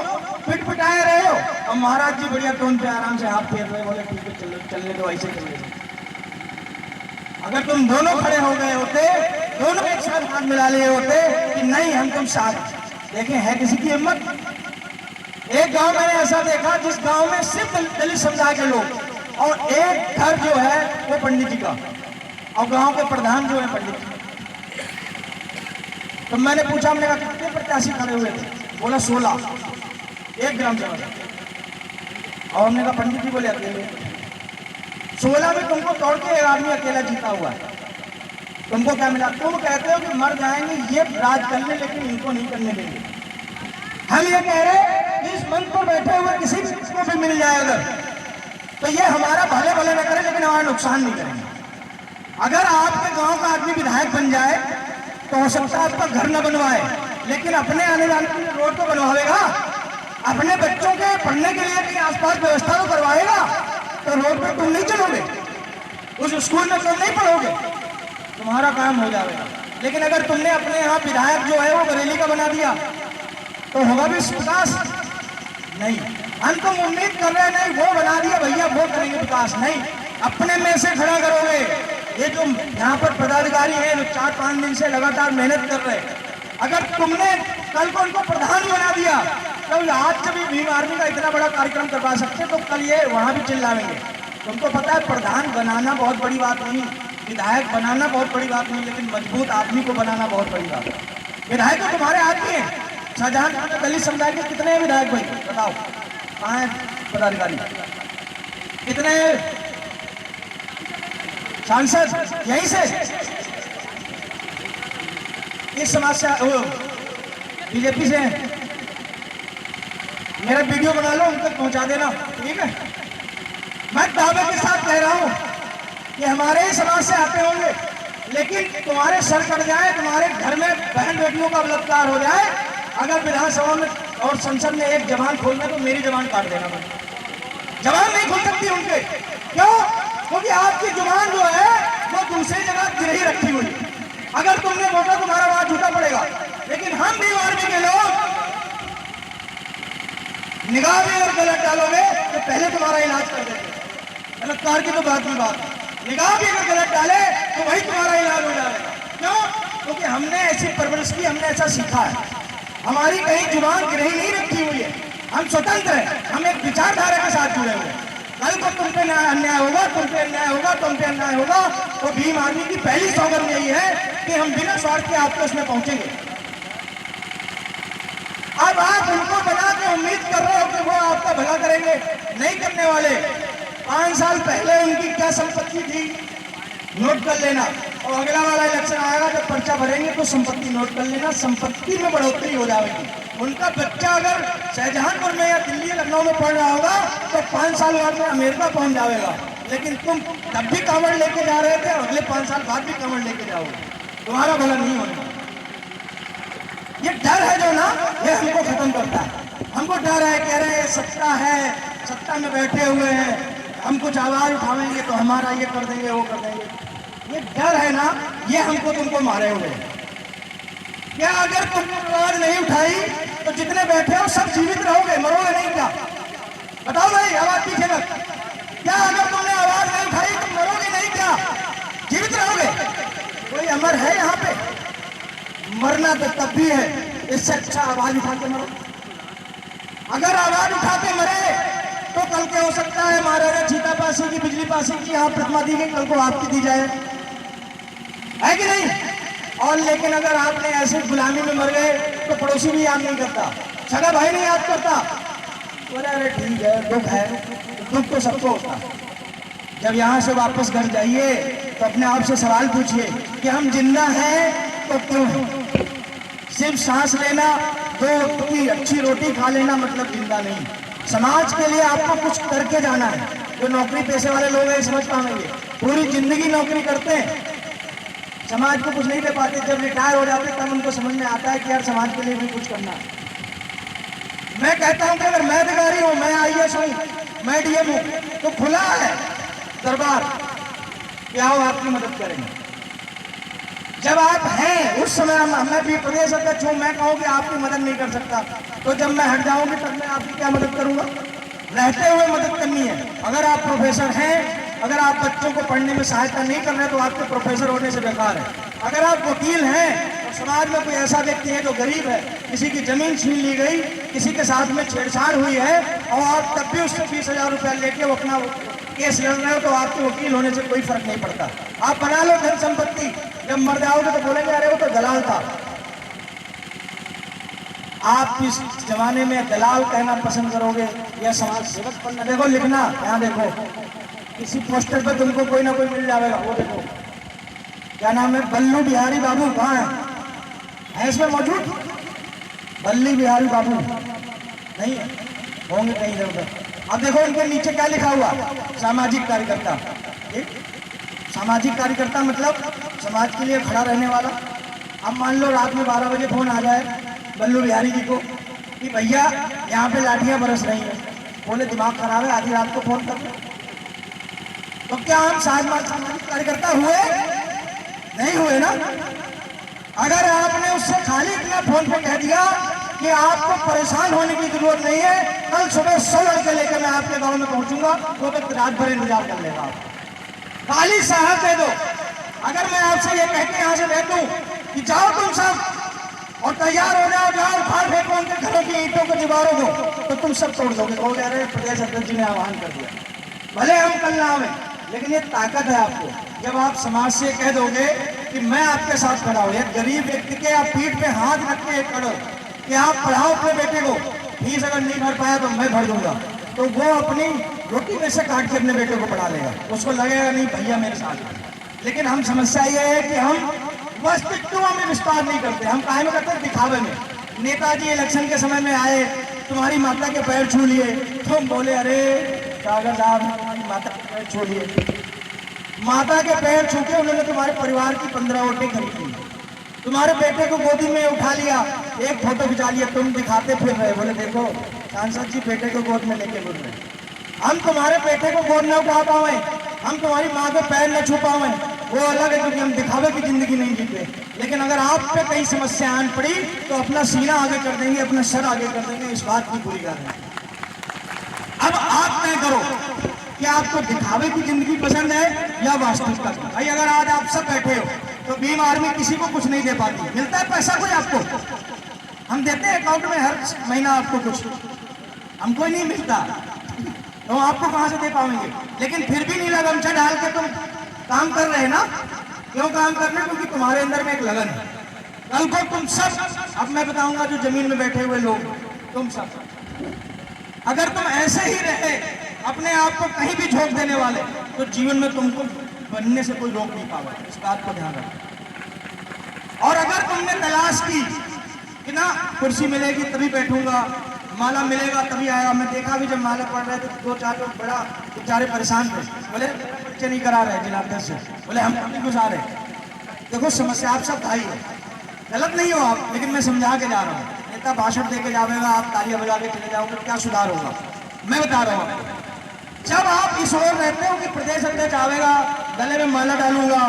पिटाए रहे हो। और महाराज जी बढ़िया टोन पे आराम से हाथ फेर रहे, बोले ठीक है चलने दो, ऐसे चलने दो। अगर तुम दोनों खड़े हो गए होते, दोनों एक साथ हाथ मिला लिए होते कि नहीं हम तुम साथ, देखें है किसी की हिम्मत? एक गांव मैंने ऐसा देखा जिस गांव में सिर्फ दलित समुदाय के लोग और एक घर जो है वो पंडित जी का, और गांव के प्रधान जो है पंडित जी। तो मैंने पूछा, हमने कहा कितने प्रत्याशी खड़े हुए थे? बोला 16, एक ग्राम सभा। और हमने कहा पंडित जी बोले अकेले। 16 में तुमको तोड़ के एक आदमी अकेला जीता हुआ है, तुमको क्या मिला? तुम कहते हो कि मर जाएंगे ये राज कर ले, लेकिन इनको नहीं करने देंगे। हम ये कह रहे हैं कि इस मंच पर बैठे हुए किसी को भी मिल जाए अगर, तो ये हमारा भले भले न करे लेकिन हमारा नुकसान नहीं करेंगे। अगर आपके गांव का आदमी विधायक बन जाए तो हो सकता है आपका घर न बनवाए, लेकिन अपने आने जाने के लिए रोड तो बनवाएगा, अपने बच्चों के पढ़ने के लिए कहीं आसपास व्यवस्था तो करवाएगा। तो रोड पर तुम नहीं चलोगे, उस स्कूल में तुम नहीं पढ़ोगे, तुम्हारा काम हो जाएगा। लेकिन अगर तुमने अपने यहाँ विधायक जो है वो बरेली का बना दिया तो होगा भी विकास? नहीं। हम तुम उम्मीद कर रहे हैं नहीं वो बना दिया भैया वो करेंगे विकास, नहीं, अपने में से खड़ा करोगे। ये जो यहाँ पर पदाधिकारी हैं जो 4-5 दिन से लगातार मेहनत कर रहे हैं, अगर तुमने कल को उनको प्रधान बना दिया तो आज जब भीम आर्मी का इतना बड़ा कार्यक्रम करवा सकते तो कल ये वहाँ भी चिल्लाएंगे। तुमको पता है प्रधान बनाना बहुत बड़ी बात नहीं, विधायक बनाना बहुत बड़ी बात नहीं, लेकिन मजबूत आदमी को बनाना बहुत बड़ी बात है। विधायक तो तुम्हारे आदमी है। शाहजहां में दलित समुदाय के कितने विधायक भाई बताओ? 5 पदाधिकारी, कितने सांसद यहीं से इस समाज से बीजेपी से हैं। मेरा वीडियो बना लो, उन तक पहुंचा देना, ठीक है? मैं दावे के साथ कह रहा हूं कि हमारे ही समाज से आते होंगे, लेकिन तुम्हारे सर कट जाए, तुम्हारे घर में बहन बेटियों का बलात्कार हो जाए, अगर विधानसभा में और संसद में एक जबान खोलना तो मेरी जबान काट देना। जबान नहीं खोल सकती उनके, क्यों? क्योंकि आपकी जुबान जो है वो दूसरी जगह गिरही रखी हुई। अगर तुमने वोटा तुम्हारा आवाज झूठा पड़ेगा, लेकिन हम भी आर्मी के लोग निगाह में अगर गलत डालोगे तो पहले तुम्हारा इलाज कर देंगे। बलात्कार की तो बात की बात, निगाह भी अगर गलत डाले तो वही तुम्हारा इलाज हो जाएगा। क्यों? क्योंकि हमने ऐसी परवरिश की, हमने ऐसा सीखा है। हमारी कहीं जुबान गिरही नहीं रखी हुई है, हम स्वतंत्र हैं, हम एक विचारधारा के साथ जुड़े हुए हैं। कल को तुम पे अन्याय होगा, तुम पे अन्याय होगा, तुम पे अन्याय होगा, तो भीम आर्मी की पहली सौगंध यही है कि हम बिना स्वार्थ के आपके उसमें पहुंचेंगे। अब आप उनको बना के उम्मीद कर रहे हो कि वो आपका भला करेंगे, नहीं करने वाले। 5 साल पहले उनकी क्या संपत्ति थी नोट कर लेना, और अगला वाला इलेक्शन आएगा जब पर्चा भरेंगे तो संपत्ति नोट कर लेना, संपत्ति में बढ़ोतरी हो जाएगी। उनका बच्चा अगर शाहजहांपुर में या दिल्ली लखनऊ में पढ़ रहा होगा तो 5 साल बाद में अमेरिका पहुंच जाएगा। लेकिन तुम तब भी कांवड़ लेके जा रहे थे, अगले 5 साल बाद भी कांवड़ लेके जाओगे, तुम्हारा भला नहीं होगा। ये डर है जो ना, ये हमको खत्म करता है। हमको डर है, कह रहे हैं सत्ता है, सत्ता में बैठे हुए हैं, हम कुछ आवाज उठावेंगे तो हमारा ये कर देंगे वो कर देंगे। ये डर है ना, ये हमको तुमको मारे हुए हैं। क्या अगर तुमने आवाज नहीं उठाई तो जितने बैठे हो सब जीवित रहोगे, मरोगे नहीं क्या? बताओ भाई, आवाज पीछे मत। क्या अगर तुमने आवाज नहीं उठाई तो मरोगे नहीं क्या? जीवित रहोगे? कोई अमर है यहाँ पे? मरना तो तब भी है, इससे अच्छा आवाज उठा के मरो। अगर आवाज उठा के मरे तो कल के हो सकता है महाराजा जीतापा पासी की, बिजली पासी की यहाँ प्रतिमा दी गई, कल को आपकी दी जाए, है कि नहीं? और लेकिन अगर आपने ऐसे गुलामी में मर गए तो पड़ोसी भी याद नहीं करता, सगा भाई नहीं याद करता, बोले अरे ठीक है, दुख है, दुख तो सबको होता है। जब यहाँ से वापस घर जाइए तो अपने आप से सवाल पूछिए कि हम जिंदा हैं तो क्यों हैं? सिर्फ सांस लेना, दो टुकड़ी अच्छी रोटी खा लेना मतलब जिंदा नहीं। समाज के लिए आपको कुछ करके जाना है। जो नौकरी पेशे वाले लोग हैं समझ पाएंगे, पूरी जिंदगी नौकरी करते हैं, समाज को कुछ नहीं दे पाते, जब रिटायर हो जाते तब उनको समझ में आता है कि यार समाज के लिए भी कुछ करना है। मैं कहता हूं कि अगर मैं अधिकारी हूं, मैं IAS हूं, मैं DM हूं, तो खुला है दरबार, क्या हो आपकी मदद करेंगे। जब आप हैं उस समय मैं भी प्रदेश अध्यक्ष हूं, मैं कहूं कि आपकी मदद नहीं कर सकता, तो जब मैं हट जाऊंगी तब मैं आपकी क्या मदद करूंगा? रहते हुए मदद करनी है। अगर आप प्रोफेसर हैं, अगर आप बच्चों को पढ़ने में सहायता नहीं कर रहे तो आपके प्रोफेसर होने से बेकार है। अगर आप वकील हैं और समाज में कोई ऐसा व्यक्ति है जो गरीब है, किसी की जमीन छीन ली गई, किसी के साथ में छेड़छाड़ हुई है और आप तब भी उससे 20,000 रुपया लेके वो अपना केस लड़ रहे हो, तो आपके वकील होने से कोई फर्क नहीं पड़ता। आप बना लो धन संपत्ति, जब मर जाओगे तो बोलेंगे अरे वो तो दलाल था। आप इस जमाने में दलाल कहना पसंद करोगे या समाज सेवक बनना? देखो लिखना, यहाँ देखो, किसी पोस्टर पे तुमको कोई ना कोई मिल जाएगा, वो देखो क्या नाम है, बल्लू बिहारी बाबू। कहाँ है इसमें मौजूद? बल्ली बिहारी बाबू नहीं है, होंगे कहीं इधर उधर। अब देखो इनके नीचे क्या लिखा हुआ, सामाजिक कार्यकर्ता। सामाजिक कार्यकर्ता मतलब समाज के लिए खड़ा रहने वाला। अब मान लो रात में 12 बजे फोन आ जाए बल्लू बिहारी जी को कि भैया यहाँ पे लाठियां बरस रही हैं, बोले दिमाग खराब है, आधी रात को फोन कर दो, तो क्या हम सामाजिक कार्यकर्ता हुए? नहीं हुए ना। अगर आपने उससे खाली इतना फोन पे कह दिया कि आपको परेशान होने की जरूरत नहीं है, कल सुबह 100 लड़के लेकर मैं आपके गांव में पहुंचूंगा, वो तो रात भर इंतजार कर लेगा। खाली साहस दे दो। अगर मैं आपसे ये कह के यहाँ से भेज दूं कि जाओ तुम सब और तैयार हो जाओ, जाओ फाड़ फेंको उनके घरों की ईंटों को, दीवारों को, तो तुम सब तोड़ दोगे। कहोगे अरे प्रदेश अध्यक्ष जी ने आह्वान कर दिया, भले हम कल ना आवे, लेकिन ये ताकत है आपको जब आप समाज से कह दोगे कि मैं आपके साथ खड़ा हूं। एक गरीब व्यक्ति के आप पीठ पे हाथ रख के खड़ो कि आप पढ़ाओ अपने बेटे को, फीस अगर नहीं भर पाया तो मैं भर दूंगा, तो वो अपनी रोटी में से काट के अपने बेटे को पढ़ा लेगा, उसको लगेगा नहीं भैया मेरे साथ। लेकिन हम समस्या ये है कि हम वास्तविकता में विस्तार नहीं करते, हम काहे में करते हैं? दिखावे में। नेताजी इलेक्शन के समय में आए, तुम्हारी माता के पैर छू लिए, तुम बोले अरे कागज साहब तुम्हारी माता के पैर छू लिए। माता के पैर छू के उन्होंने तुम्हारे परिवार की 15 वोटें खरीदी, तुम्हारे बेटे को गोदी में उठा लिया, एक फोटो खिंचा लिया, तुम दिखाते फिर रहे, बोले देखो सांसद जी बेटे को गोद में लेके बोल रहे। हम तुम्हारे बेटे को गोद न उठा पावे, हम तुम्हारी माँ के पैर न छू पावे, वो अलग है, क्योंकि हम दिखावे की जिंदगी नहीं जीते। लेकिन अगर आप पे कहीं समस्या आन पड़ी तो अपना सीना आगे कर देंगे, अपना सर आगे कर देंगे, इस बात की पूरी बात है। अब आप तय करो कि आपको दिखावे की जिंदगी पसंद है या वास्तविकता की। भाई अगर आज आप सब बैठे हो तो भीम आर्मी किसी को कुछ नहीं दे पाती, मिलता है पैसा कोई आपको? हम देते हैं अकाउंट में हर महीना आपको कुछ, हमको नहीं मिलता, तो आपको कहां से दे पाएंगे? लेकिन फिर भी नीला गमछा डाल के तुम काम कर रहे हैं ना। क्यों काम कर रहे हैं? क्योंकि तुम्हारे अंदर में एक लगन है। कल को तुम सब, अब मैं बताऊंगा जो जमीन में बैठे हुए लोग, तुम सब अगर तुम ऐसे ही रहे अपने आप को कहीं भी झोंक देने वाले, तो जीवन में तुमको बनने से कोई रोक नहीं पाएगा, इस बात को ध्यान रखो। और अगर तुमने तलाश की कि ना कुर्सी मिलेगी तभी बैठूंगा, माला मिलेगा तभी आएगा, मैं देखा भी जब माला पढ़ रहे थे 2-4 लोग बड़ा बेचारे परेशान थे, बोले बच्चे नहीं करा रहे जिलाध्यक्ष से, बोले हम नहीं घुसा रहे। देखो समस्या आप सब भाई है, गलत नहीं हो आप, लेकिन मैं समझा के जा रहा हूँ। नेता भाषण दे के जाएगा, आप तालियां बजा के चले जाओगे, क्या सुधार होगा? मैं बता रहा हूँ आपको, जब आप इस ओर रहते हो कि प्रदेश अध्यक्ष आवेगा, गले में माला डालूंगा,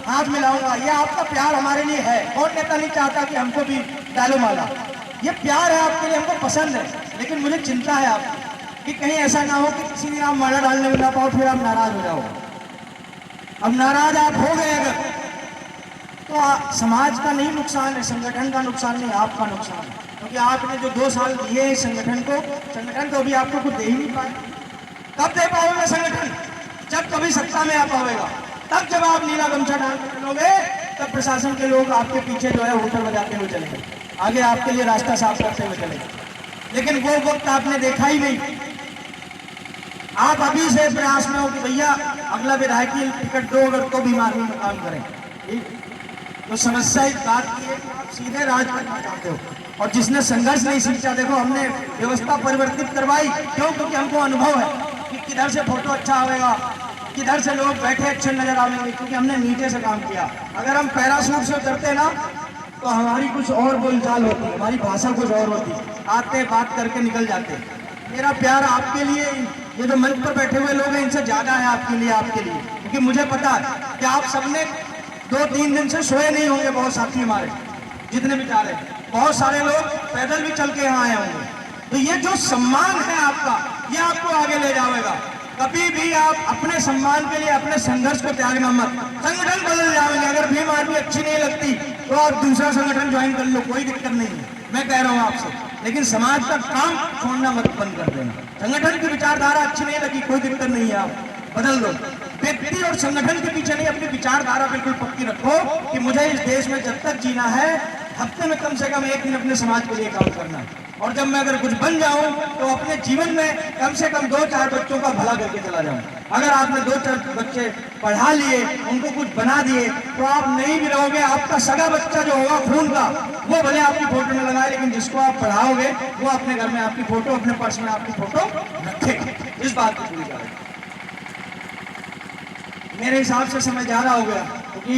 हाथ मिलाऊंगा, ये आपका प्यार हमारे लिए है। कौन नेता नहीं चाहता कि हमको भी डालो माला? ये प्यार है आपके लिए, हमको पसंद है। लेकिन मुझे चिंता है आपकी कि कहीं ऐसा ना हो कि किसी दिन आप माला डालने में ना पाओ, फिर आप नाराज हो जाओ। अब नाराज आप हो गए अगर, तो समाज का नहीं नुकसान है, संगठन का नुकसान नहीं, आपका नुकसान है। क्योंकि आपने जो 2 साल दिए संगठन को, संगठन तो अभी आपको कुछ दे ही नहीं पाए। कब दे पाओगे संगठन? जब कभी सत्ता में आ पाएगा, तब जब आप नीला गमछा डाल कर चलोगे, तब प्रशासन के लोग आपके पीछे जो है होटल बजाते हुए चलेंगे, आगे आपके लिए रास्ता साफ करते हुए चलेंगे। लेकिन वो वक्त आपने देखा ही नहीं। आप अभी से प्रयास में हो कि भैया अगला विधायकी टिकट दो, अगर तो बीमारी में काम करें। ठीक? तो समस्या इस बात की है कि आप सीधे राज करना चाहते हो, और जिसने संघर्ष नहीं सीखा, देखो हमने व्यवस्था परिवर्तित करवाई, क्यों? क्योंकि हमको अनुभव है कि किधर से फोटो अच्छा आएगा, किधर से लोग बैठे अच्छे नजर आएंगे, क्योंकि हमने नीचे से काम किया। अगर हम पैरासूट से उतरते ना, तो हमारी कुछ और बोलचाल होती, हमारी भाषा कुछ और होती, आते बात करके निकल जाते। मेरा प्यार आपके लिए, ये जो मंच पर बैठे हुए लोग हैं, इनसे ज्यादा है आपके लिए, क्योंकि मुझे पता है कि आप सबने 2-3 दिन से सोए नहीं होंगे। बहुत साथी हमारे जितने भी जा रहे हैं, बहुत सारे लोग पैदल भी चल के यहाँ आए होंगे। तो ये जो सम्मान है आपका, ये आपको आगे ले जाएगा। कभी भी आप अपने सम्मान के लिए अपने संघर्ष को त्यागना मत। संगठन बदल जाएंगे, अगर भीम आर्मी अच्छी नहीं लगती तो आप दूसरा संगठन ज्वाइन कर लो, कोई दिक्कत नहीं है, मैं कह रहा हूँ आपसे। लेकिन समाज का काम छोड़ना मत बंद कर देना। संगठन की विचारधारा अच्छी नहीं लगी, कोई दिक्कत नहीं है, आप बदल दो। व्यक्ति और संगठन के पीछे नहीं, अपनी विचारधारा बिल्कुल पक्की रखो कि मुझे इस देश में जब तक जीना है, हफ्ते में कम से कम 1 दिन अपने समाज के लिए काम करना है। और जब मैं अगर कुछ बन जाऊं तो अपने जीवन में कम से कम 2-4 बच्चों का भला करके चला जाऊं। अगर आपने 2-4 बच्चे पढ़ा लिए, उनको कुछ बना दिए, तो आप नहीं भी रहोगे। आपका सगा बच्चा जो होगा खून का, वो भले आपकी फोटो में लगाए, लेकिन जिसको आप पढ़ाओगे वो अपने घर में आपकी फोटो, अपने पर्स में आपकी फोटो रखेगा। इस बात को पूरी करें। मेरे हिसाब से समय ज्यादा हो गया, क्योंकि